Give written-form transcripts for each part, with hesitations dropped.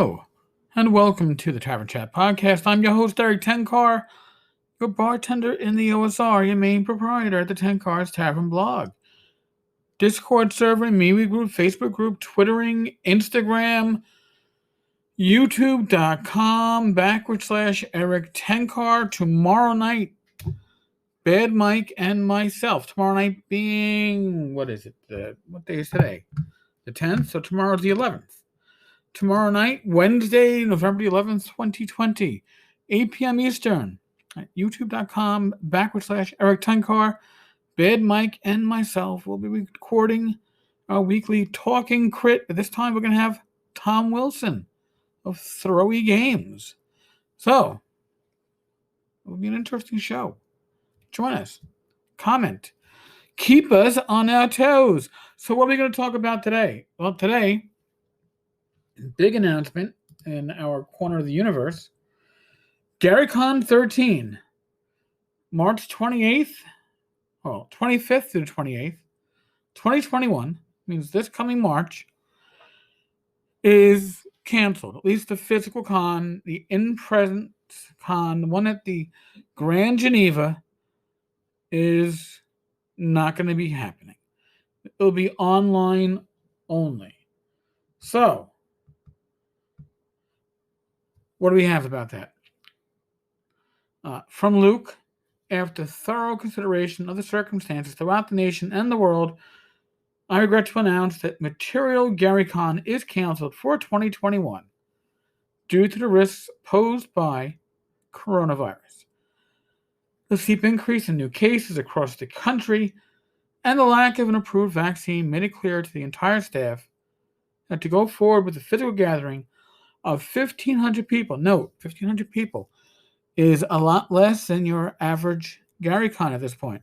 Hello, and welcome to the Tavern Chat Podcast. I'm your host, Gary Con, your bartender in the OSR, your main proprietor at the 10 Cars Tavern blog. Discord server, MeWe group, Facebook group, Twittering, Instagram, YouTube.com/Eric10Car. Tomorrow night, Bad Mike and myself. Tomorrow night being, what is it? What day is today? The 10th, so tomorrow's the 11th. Tomorrow night, Wednesday, November 11th, 2020, 8 p.m. Eastern, at youtube.com/Eric10Car. Bad Mike and myself will be recording our weekly Talking Crit, but this time we're going to have Tom Wilson of Throwy Games. So, it will be an interesting show. Join us. Comment. Keep us on our toes. So what are we going to talk about today? Well, today, big announcement in our corner of the universe. Gary Con XIII, March 25th through the 28th, 2021, means this coming March, is canceled. At least the physical con, the in-presence con, the one at the Grand Geneva, is not going to be happening. It'll be online only. So, what do we have about that? From Luke, after thorough consideration of the circumstances throughout the nation and the world, I regret to announce that Material Gary Con is canceled for 2021 due to the risks posed by coronavirus. The steep increase in new cases across the country and the lack of an approved vaccine made it clear to the entire staff that to go forward with the physical gathering of 1,500 people, note, 1,500 people, is a lot less than your average Gary Con at this point,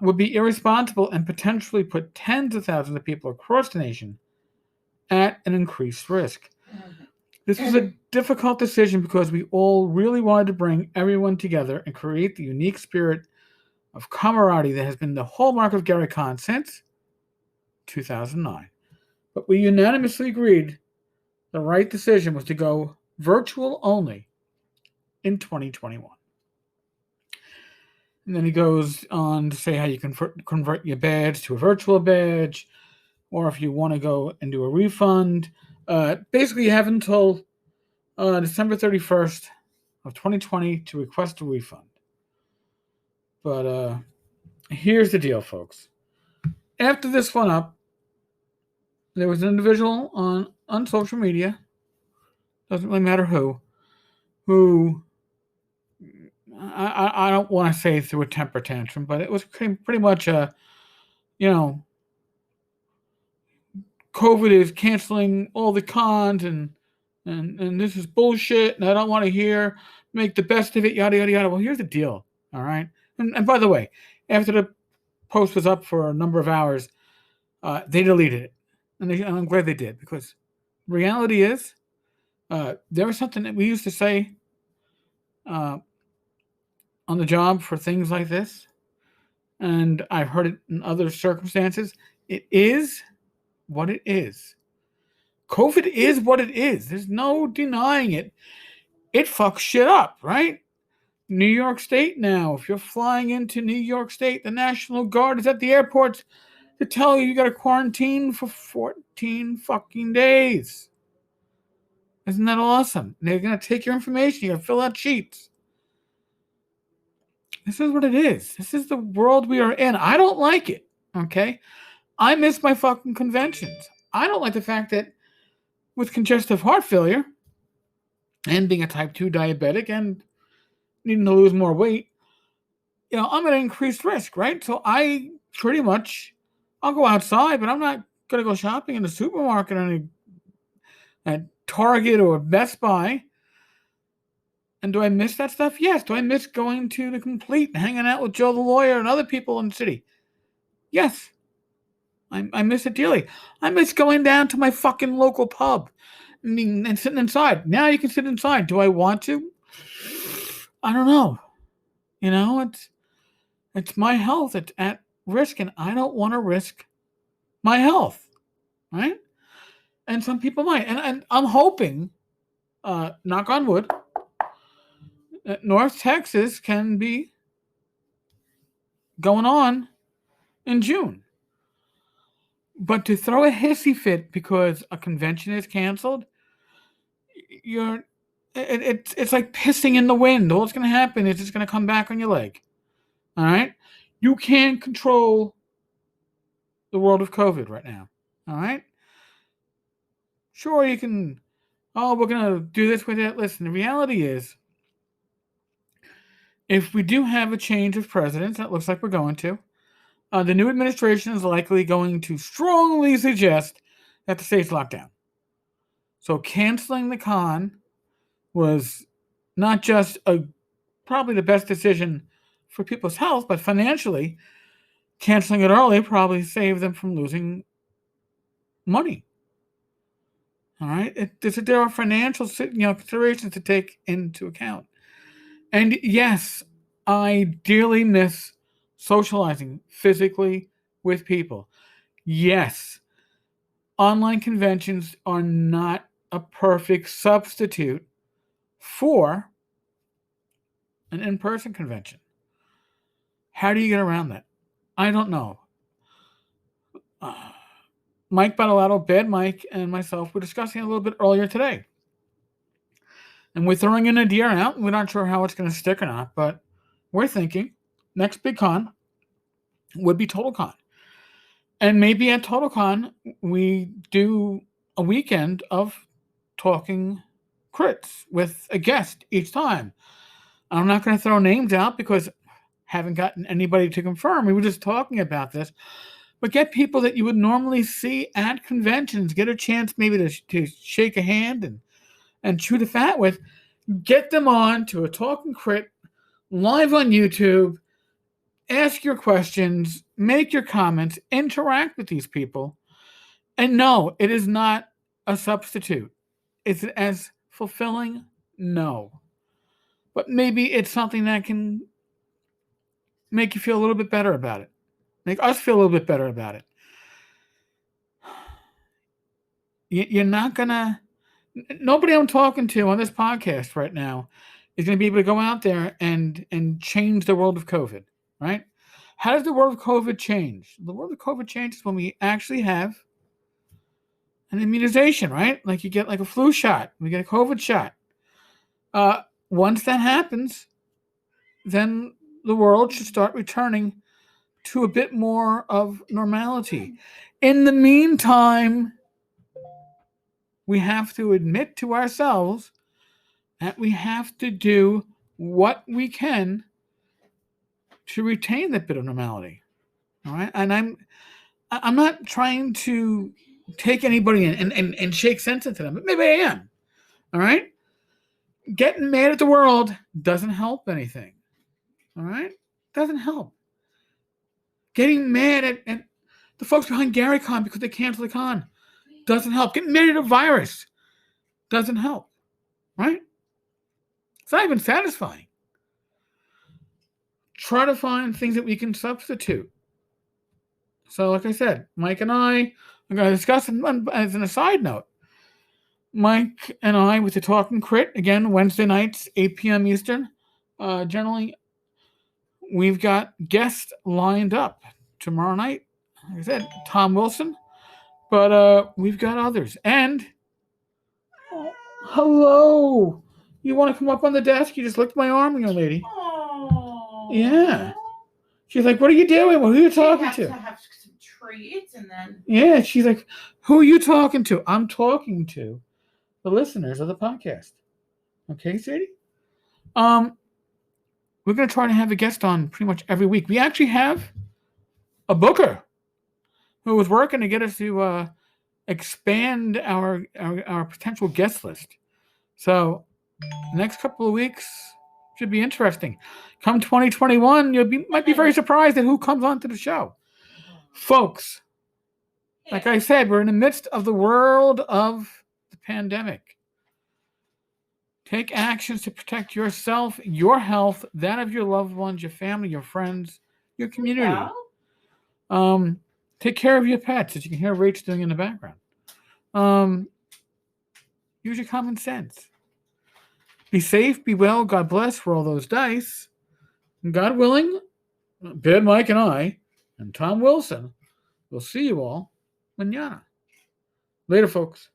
would be irresponsible and potentially put tens of thousands of people across the nation at an increased risk. This was a difficult decision because we all really wanted to bring everyone together and create the unique spirit of camaraderie that has been the hallmark of Gary Con since 2009. But we unanimously agreed the right decision was to go virtual only in 2021. And then he goes on to say how you can convert your badge to a virtual badge, or if you want to go and do a refund. Basically, you have until December 31st of 2020 to request a refund. But here's the deal, folks. After this went up, there was an individual on social media, doesn't really matter who I don't want to say through a temper tantrum, but it was pretty much a, COVID is canceling all the cons and this is bullshit and I don't want to make the best of it, yada, yada, yada. Well, here's the deal, all right? And by the way, after the post was up for a number of hours, they deleted it. And I'm glad they did, because reality is, there was something that we used to say on the job for things like this, and I've heard it in other circumstances. It is what it is. COVID is what it is. There's no denying it. It fucks shit up, right? New York State now, if you're flying into New York State, the National Guard is at the airports to tell you got to quarantine for 14 fucking days. Isn't that awesome? They're going to take your information. You got to fill out sheets. This is what it is. This is the world we are in. I don't like it, okay? I miss my fucking conventions. I don't like the fact that with congestive heart failure and being a type 2 diabetic and needing to lose more weight, I'm at increased risk, right? So I'll go outside, but I'm not going to go shopping in the supermarket or at Target or Best Buy. And do I miss that stuff? Yes. Do I miss going to the Complete and hanging out with Joe the lawyer and other people in the city? Yes. I miss it dearly. I miss going down to my fucking local pub and sitting inside. Now you can sit inside. Do I want to? I don't know. It's my health. It's at risk, and I don't want to risk my health, right? And some people might. And I'm hoping, knock on wood, that North Texas can be going on in June. But to throw a hissy fit because a convention is canceled, it's like pissing in the wind. All that's going to happen is it's going to come back on your leg. All right? You can't control the world of COVID right now. All right? Sure, you can, we're going to do this with it. Listen, the reality is, if we do have a change of presidents, that looks like we're going to, the new administration is likely going to strongly suggest that the states lock down. So canceling the con was not just probably the best decision for people's health, but financially, canceling it early probably saved them from losing money. All right, there are financial considerations to take into account. And yes, I dearly miss socializing physically with people. Yes, online conventions are not a perfect substitute for an in-person convention. How do you get around that? I don't know. Mike Battalato, Bad Mike, and myself were discussing a little bit earlier today. And we're throwing an idea out. We're not sure how it's going to stick or not, but we're thinking next big con would be TotalCon. And maybe at TotalCon, we do a weekend of talking crits with a guest each time. I'm not going to throw names out because I haven't gotten anybody to confirm. We were just talking about this. But get people that you would normally see at conventions, get a chance maybe to shake a hand and chew the fat with. Get them on to a talking crit live on YouTube. Ask your questions, make your comments, interact with these people. And no, it is not a substitute. Is it as fulfilling? No. But maybe it's something that can make you feel a little bit better about it. Make us feel a little bit better about it. You're not going to... Nobody I'm talking to on this podcast right now is going to be able to go out there and change the world of COVID, right? How does the world of COVID change? The world of COVID changes when we actually have an immunization, right? Like you get like a flu shot, we get a COVID shot. Once that happens, then the world should start returning to a bit more of normality. In the meantime, we have to admit to ourselves that we have to do what we can to retain that bit of normality. All right. And I'm not trying to take anybody in and shake sense into them, but maybe I am. All right. Getting mad at the world doesn't help anything. All right. Doesn't help. Getting mad at the folks behind Gary Con because they canceled the con doesn't help. Getting mad at a virus doesn't help. Right? It's not even satisfying. Try to find things that we can substitute. So, like I said, Mike and I are going to discuss, as an aside note, Mike and I with the Talking Crit, again, Wednesday nights, 8 p.m. Eastern. Generally, we've got guests lined up tomorrow night. Like I said, Tom Wilson, but we've got others. And, hello! You want to come up on the desk? You just licked my arm, young lady. Oh. Yeah. She's like, what are you doing? Well, who are you talking to? Have some treats and then... Yeah, she's like, who are you talking to? I'm talking to the listeners of the podcast. Okay, Sadie? We're going to try to have a guest on pretty much every week. We actually have a booker who was working to get us to expand our potential guest list. So the next couple of weeks should be interesting. Come 2021, might be very surprised at who comes onto the show. Folks, like I said, we're in the midst of the world of the pandemic. Take actions to protect yourself, your health, that of your loved ones, your family, your friends, your community. Take care of your pets, as you can hear Rach doing in the background. Use your common sense. Be safe, be well, God bless, roll those dice. And God willing, Bad Mike and I, and Tom Wilson, will see you all manana. Later, folks.